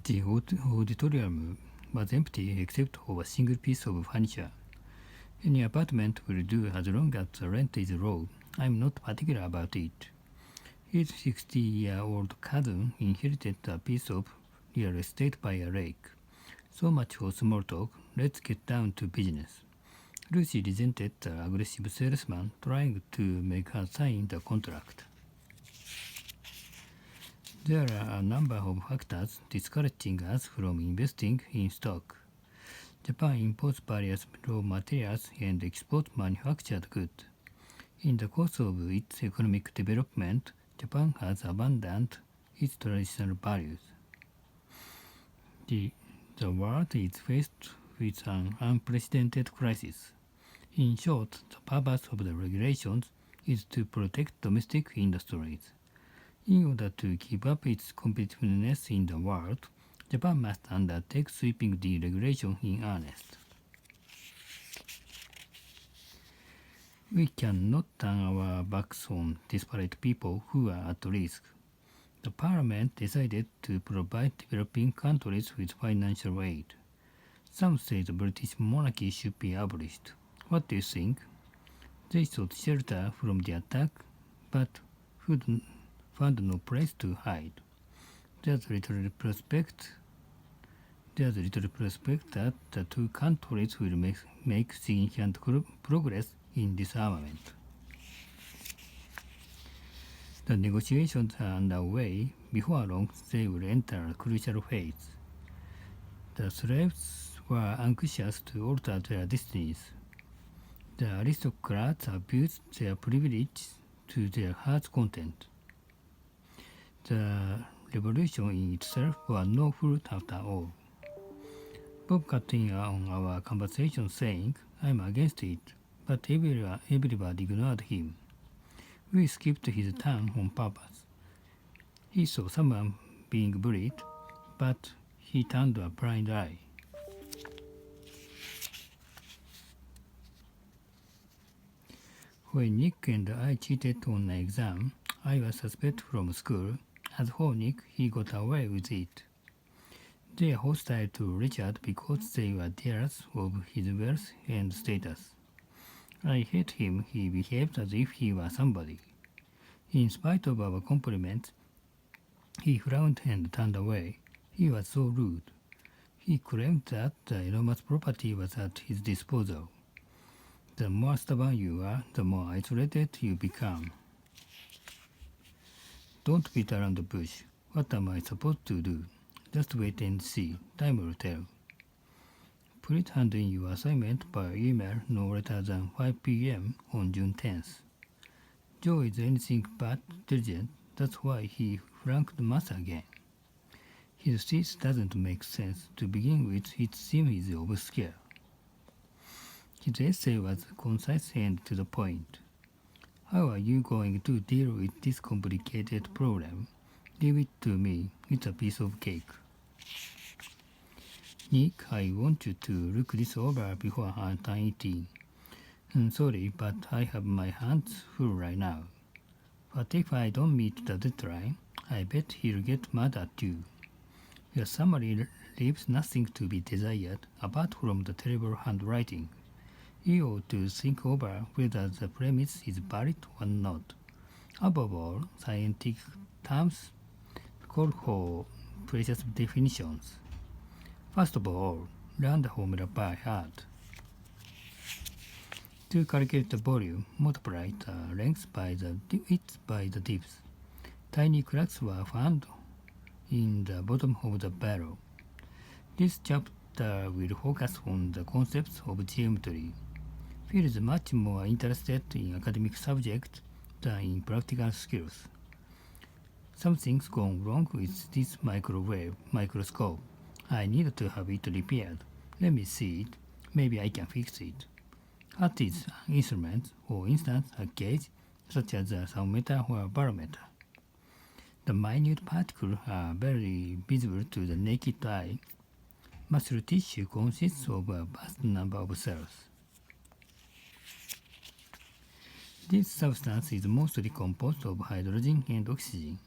The auditorium was empty except for a single piece of furniture. Any apartment will do as long as the rent is low. I'm not particular about it. His 60-year-old cousin inherited a piece of real estate by a lake. So much for small talk. Let's get down to business. Lucy resented the aggressive salesman trying to make her sign the contract. There are a number of factors discouraging us from investing in stock. Japan imports various raw materials and exports manufactured goods. In the course of its economic development, Japan has abandoned its traditional values. The world is faced with an unprecedented crisis. In short, the purpose of the regulations is to protect domestic industries. In order to keep up its competitiveness in the world, Japan must undertake sweeping deregulation in earnest. We cannot turn our backs on disparate people who are at risk. The parliament decided to provide developing countries with financial aid. Some say the British monarchy should be abolished. What do you think? They sought shelter from the attack, but found no place to hide. There's little prospect that the two countries will make significant progress in disarmament. The negotiations are underway. Before long, they will enter a crucial phase. The slaves were anxious to alter their destinies. The aristocrats abused their privilege to their heart's content. The revolution in itself was no fruit after all. Bob cut in on our conversation saying, I'm against it, but everybody ignored him. We skipped his turn on purpose. He saw someone being bullied, but he turned a blind eye. When Nick and I cheated on an exam, I was suspected from school. As for Nick, he got away with it. They are hostile to Richard because they were jealous of his wealth and status. I hate him. He behaved as if he were somebody. In spite of our compliments, he frowned and turned away. He was so rude. He claimed that the enormous property was at his disposal. The more stubborn you are, the more isolated you become. Don't beat around the bush. What am I supposed to do? Just wait and see. Time will tell. Please hand in your assignment by email no later than 5 p.m. on June 10th. Joe is anything but diligent. That's why he flunked math again. His thesis doesn't make sense. To begin with, its theme is obscure. His essay was concise and to the point. How are you going to deal with this complicated problem? Leave it to me. It's a piece of cake. Nick, I want you to look this over before I turn 18. Sorry, but I have my hands full right now. But if I don't meet the deadline, I bet he'll get mad at you. Your summary leaves nothing to be desired apart from the terrible handwriting. You ought to think over whether the premise is valid or not. Above all, scientific terms call for precise definitions. First of all, learn the formula by heart. To calculate the volume, multiply the length by the width by the depth. Tiny cracks were found in the bottom of the barrel. This chapter will focus on the concepts of geometry. Phil is much more interested in academic subjects than in practical skills. Something's gone wrong with this microwave microscope. I need to have it repaired. Let me see it. Maybe I can fix it. At its instruments, for instance, a gauge such as a thermometer or a barometer. The minute particles are barely visible to the naked eye. Muscle tissue consists of a vast number of cells. This substance is mostly composed of hydrogen and oxygen.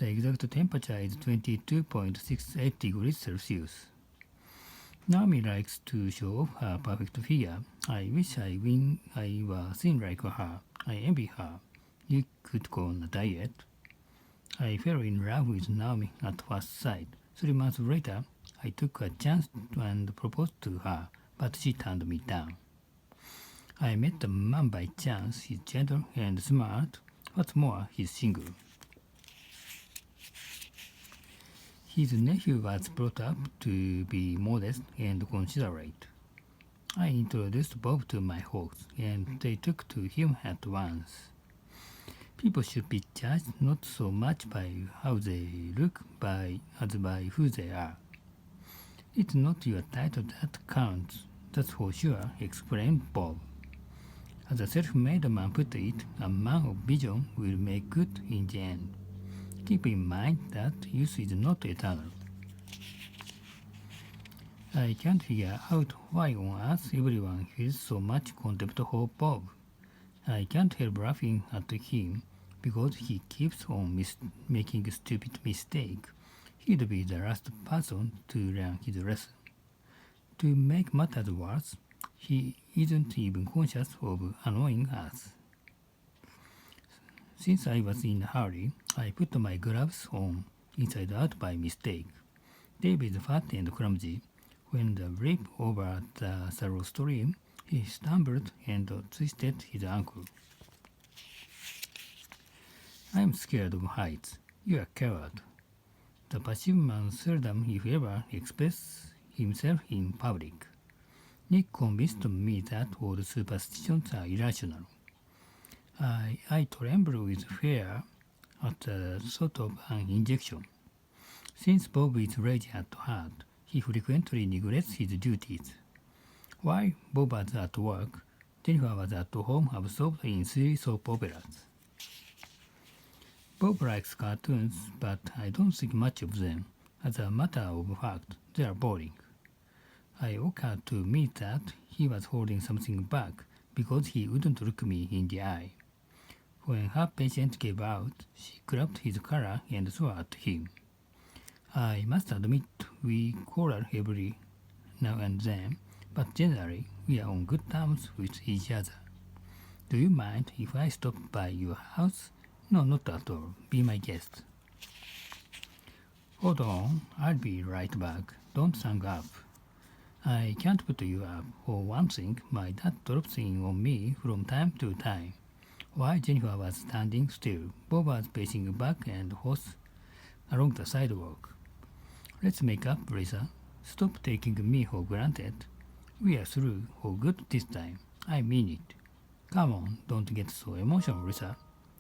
The exact temperature is 22.68 degrees Celsius. Naomi likes to show off her perfect figure. I wish I were thin like her. I envy her. You could go on a diet. I fell in love with Naomi at first sight. 3 months later, I took a chance and proposed to her, but she turned me down. I met the man by chance. He's gentle and smart. What's more, he's single. His nephew was brought up to be modest and considerate. I introduced Bob to my hosts, and they took to him at once. People should be judged not so much by how they look as by who they are. It's not your title that counts, that's for sure, explained Bob. As a self-made man put it, a man of vision will make good in the end. Keep in mind that youth is not eternal. I can't figure out why on earth everyone feels so much contempt for Bob. I can't help laughing at him because he keeps on making stupid mistakes. He'd be the last person to learn his lesson. To make matters worse, he isn't even conscious of annoying us. Since I was in a hurry, I put my gloves on inside out by mistake. Dave is fat and clumsy. When the leap over the shallow stream, he stumbled and twisted his ankle. I'm scared of heights. You're a coward. The passive man seldom, if ever, expresses himself in public. Nick convinced me that all superstitions are irrational. I tremble with fear at the thought of an injection. Since Bob is lazy at heart, he frequently neglects his duties. While Bob was at work, Jennifer was at home absorbed in 3 soap operas. Bob likes cartoons, but I don't think much of them. As a matter of fact, they are boring. I occurred to me that he was holding something back because he wouldn't look me in the eye. When her patient gave out, she grabbed his collar and swore at him. I must admit we quarrel every now and then, but generally we are on good terms with each other. Do you mind if I stop by your house? No, not at all. Be my guest. Hold on, I'll be right back. Don't hang up. I can't put you up. For one thing, my dad drops in on me from time to time. While Jennifer was standing still, Bob was pacing back and forth along the sidewalk. Let's make up, Lisa. Stop taking me for granted. We are through for good this time. I mean it. Come on, don't get so emotional, Lisa.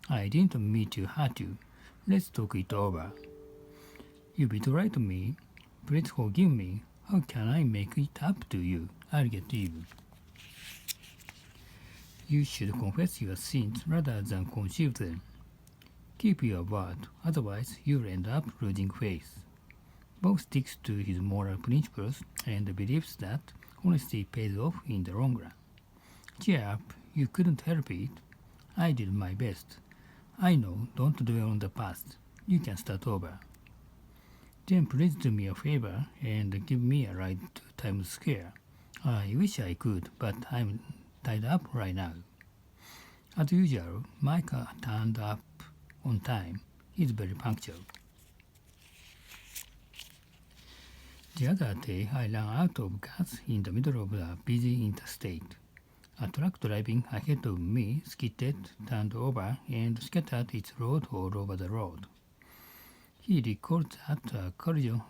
I didn't mean to hurt you. Let's talk it over. You betrayed me. Please forgive me. How can I make it up to you? I'll get even. You should confess your sins rather than conceal them. Keep your word, otherwise you'll end up losing faith. Bob sticks to his moral principles and believes that honesty pays off in the long run. Cheer up, you couldn't help it. I did my best. I know, don't dwell on the past. You can start over. Then please do me a favor and give me a ride to Times Square. I wish I could, but I'm tied up right now. As usual, Mike turned up on time. He's very punctual. The other day, I ran out of gas in the middle of a busy interstate. A truck driving ahead of me skidded, turned over, and scattered its load all over the road. He recalled that a collision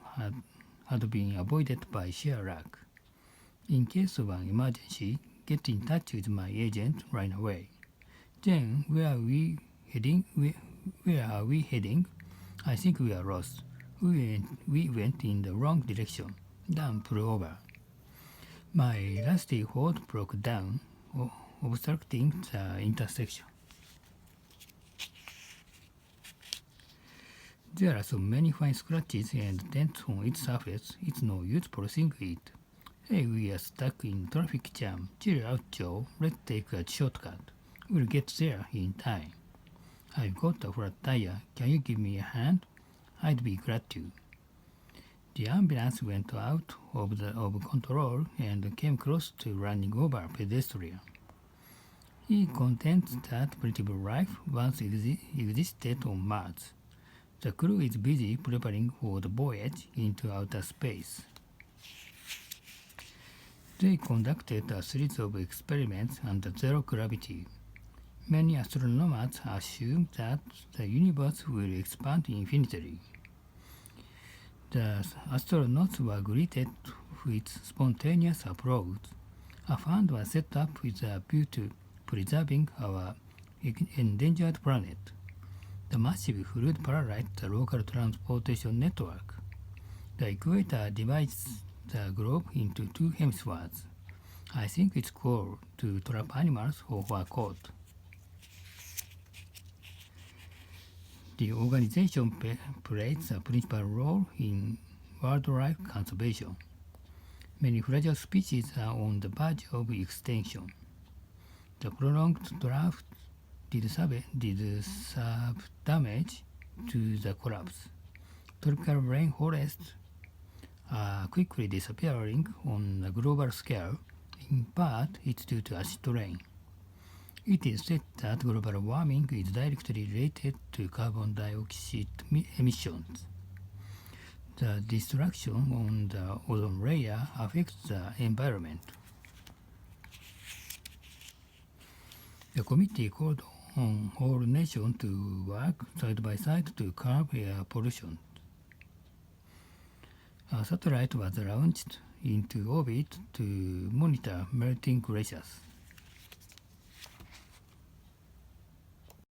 had been avoided by sheer luck. In case of an emergency, get in touch with my agent right away. Then, where are we heading? I think we are lost. We went in the wrong direction. Then pull over. My rusty Ford broke down, obstructing the intersection. There are so many fine scratches and dents on its surface, it's no use pressing it. Hey, we are stuck in traffic jam. Chill out, Joe. Let's take a shortcut. We'll get there in time. I've got a flat tire. Can you give me a hand? I'd be glad to. The ambulance went out of control and came close to running over a pedestrian. He contends that political life once existed on Mars. The crew is busy preparing for the voyage into outer space. They conducted a series of experiments under zero gravity. Many astronomers assume that the universe will expand infinitely. The astronauts were greeted with spontaneous applause. A fund was set up with a view to preserving our endangered planet. The massive fluid paralyzed the local transportation network. The equator divides the globe into two hemispheres. I think it's cool to trap animals who are caught. The organization plays a principal role in wildlife conservation. Many fragile species are on the verge of extinction. The prolonged drought did serve damage to the crops. Tropical rainforests are quickly disappearing on a global scale. In part, it's due to acid rain. It is said that global warming is directly related to carbon dioxide emissions. The destruction on the ozone layer affects the environment. The committee called on all nations to work side by side to curb air pollution. A satellite was launched into orbit to monitor melting glaciers.